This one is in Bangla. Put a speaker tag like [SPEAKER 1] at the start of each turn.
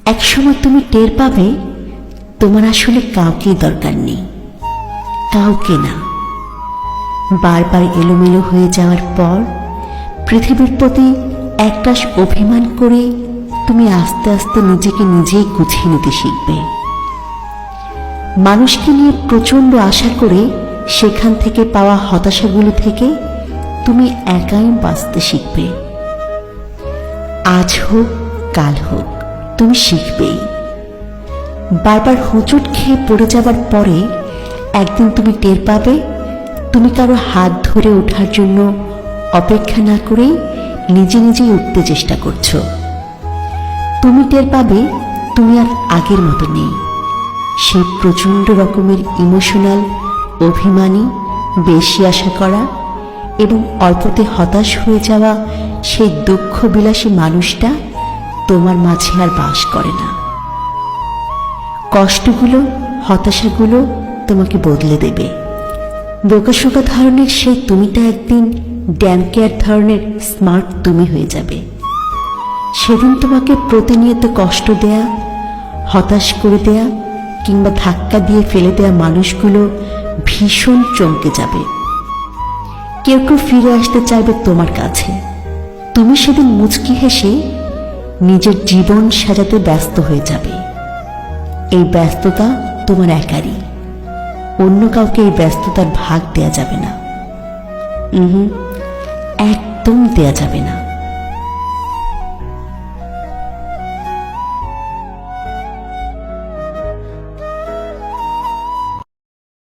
[SPEAKER 1] একসময় তুমি টের পাবে তোমার আসলে কাউকেই দরকার নেই, কাউকে না। বারবার এলোমেলো হয়ে যাওয়ার পর পৃথিবীর প্রতি একরাশ অভিমান করে তুমি আস্তে আস্তে নিজেকে নিজেই গুছিয়ে নিতে শিখবে। মানুষকে নিয়ে প্রচণ্ড আশা করে সেখান থেকে পাওয়া হতাশাগুলো থেকে তুমি একাই বাঁচতে শিখবে। আজ হোক কাল হোক তুমি শিখবেই। বারবার হোঁচট খেয়ে পড়ে যাবার পরে একদিন তুমি টের পাবে তুমি কারো হাত ধরে ওঠার জন্য অপেক্ষা না করেই নিজে নিজেই উঠতে চেষ্টা করছো। তুমি টের পাবে তুমি আর আগের মতো নেই। সেই প্রচণ্ড রকমের ইমোশনাল, অভিমানী, বেশি আশা করা এবং অল্পতে হতাশ হয়ে যাওয়া সেই দুঃখ বিলাসী মানুষটা তোমার মাঝে আর বাস করে না। কষ্টগুলো, হতাশাগুলো তোমাকে বদলে দেবে। বোকাশোকা ধরনের সেই তুমিটা একদিন ড্যাম কেয়ার ধরনের স্মার্ট তুমি হয়ে যাবে। সেদিন তোমাকে প্রতিনিয়ত কষ্ট দেয়া, হতাশ করে দেয়া কিংবা ধাক্কা দিয়ে ফেলে দেয়া মানুষগুলো ভীষণ চমকে যাবে। কেউ কেউ ফিরে আসতে চাইবে তোমার কাছে। তুমি সেদিন মুচকি হেসে নিজের জীবন সাজাতে ব্যস্ত হয়ে যাবে। এই ব্যস্ততা তোমার একারই, অন্য কাউকে এই ব্যস্ততার ভাগ দেয়া যাবে না। একদম দেয়া যাবে না।